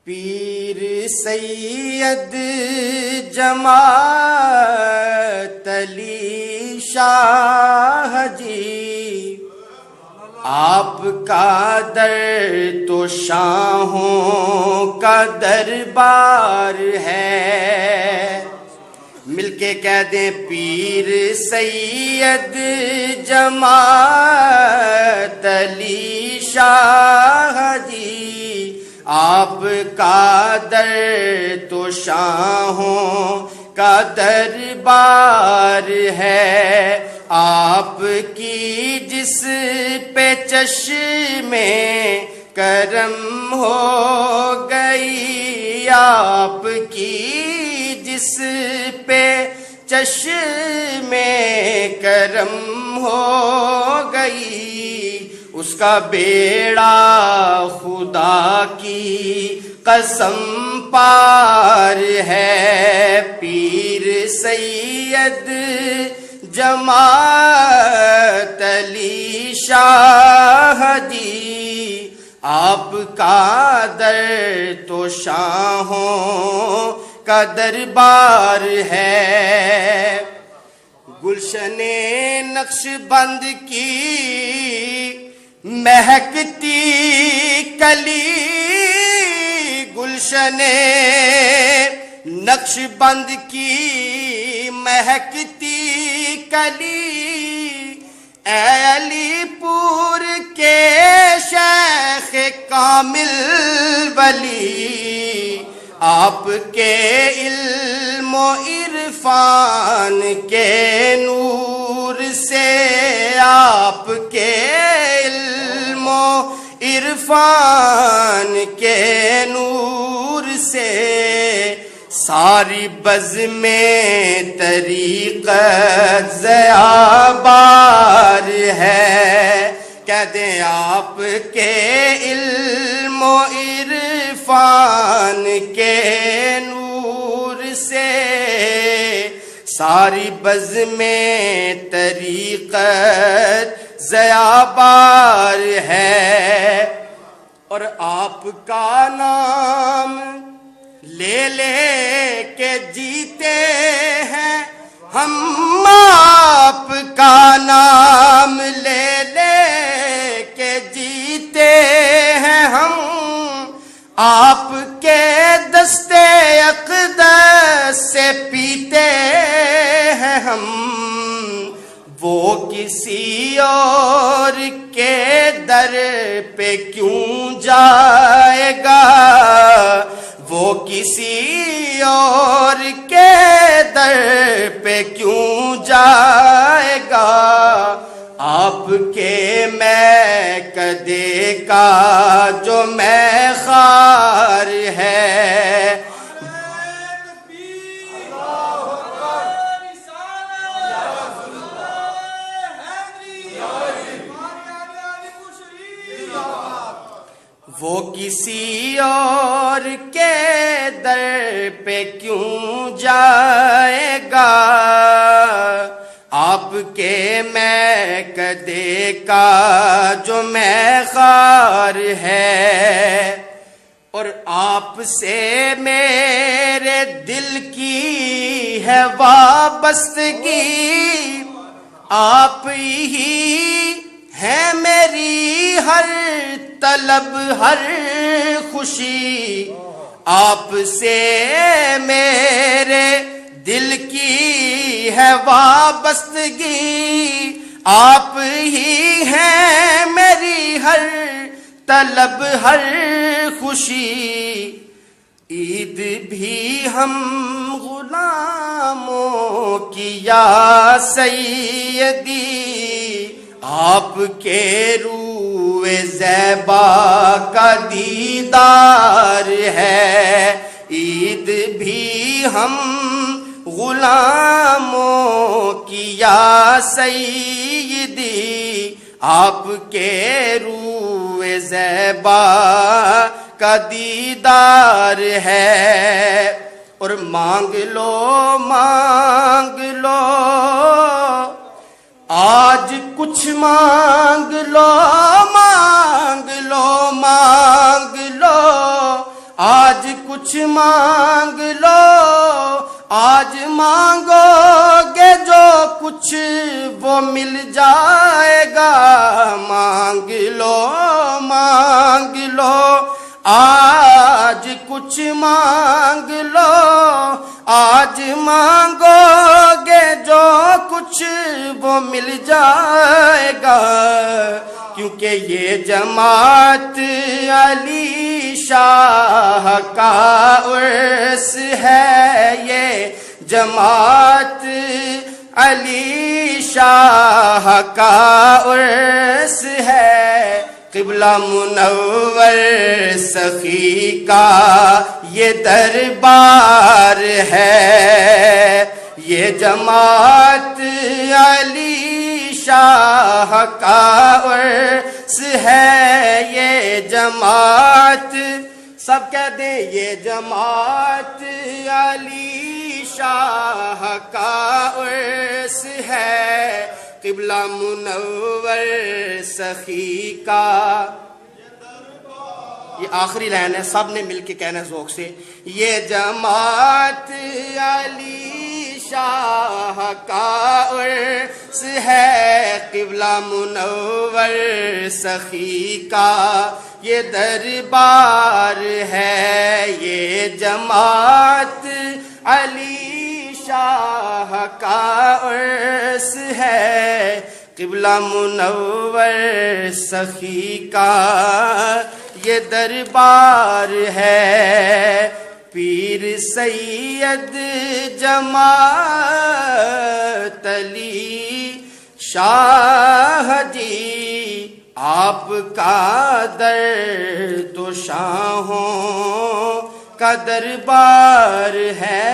پیر سید جماعت علی شاہ جی، آپ کا در تو شاہوں کا دربار ہے۔ مل کے کہہ دیں پیر سید جماعت علی شاہ جی، آپ کا در تو شاہوں کا دربار ہے۔ آپ کی جس پہ چشمے کرم ہو گئی، آپ کی جس پہ چشمے کرم ہو گئی، اس کا بیڑا خدا کی قسم پار ہے۔ پیر سید جماعت علی شاہ جی، آپ کا در تو شاہوں کا دربار ہے۔ گلشن نقش بند کی مہکتی کلی، گلشن نقش بند کی مہکتی کلی، اے علی پور کے شیخ کامل ولی، آپ کے علم و عرفان کے نور سے، آپ کے علم و عرفان کے نور سے ساری بزم طریقت ضیاء بار ہے۔ کہہ دیں آپ کے علم و عرفان کے نور سے ساری بزم طریقت ضیاء بار ہے۔ اور آپ کا نام لے لے کے جیتے ہیں ہم، آپ کا نام لے لے کے جیتے ہیں ہم، آپ کے دستے اقدس سے پیتے ہیں ہم۔ وہ کسی اور کے در پہ کیوں جائے گا، وہ کسی اور کے در پہ کیوں جائے گا، آپ کے میں کدے کا جو میں خار ہے۔ وہ کسی اور کے در پہ کیوں جائے گا، آپ کے میں کدے کا جو میں خار ہے۔ اور آپ سے میرے دل کی ہے وابستگی، آپ ہی ہے میری ہر طلب ہر خوشی، آپ سے میرے دل کی ہے وابستگی، آپ ہی ہیں میری ہر طلب ہر خوشی۔ عید بھی ہم غلاموں کی یا سیدی، آپ کے روح زیبا کا دیدار ہے۔ عید بھی ہم غلاموں کی یا سیدی، آپ کے روح زیبا کا دیدار ہے۔ اور مانگ لو مانگ لو آج کچھ مانگ لو مانگ لو مانگ لو آج کچھ مانگ لو، آج مانگو گے جو کچھ وہ مل جائے گا، مانگ لو مانگ لو، آج کچھ مانگ لو، آج مانگو گے جو کچھ وہ مل جائے گا، کیونکہ یہ جماعت علی شاہ کا عرس ہے، یہ جماعت علی شاہ کا عرس ہے، قبلہ منور سخی کا یہ دربار ہے، یہ جماعت علی شاہ کا عرس ہے، یہ جماعت سب کہہ دیں، یہ جماعت علی شاہ کا عرس ہے، قبلہ منور سخی کا۔ یہ آخری لائن ہے، سب نے مل کے کہنا ذوق سے، یہ جماعت علی شاہ کا عرس ہے، قبلہ منور سخی کا یہ دربار ہے، یہ جماعت علی شاہ کا عرس ہے، قبلہ منور سخی کا یہ دربار ہے، پیر سید جماعت علی شاہ جی، آپ کا در تو شاہوں کا دربار ہے،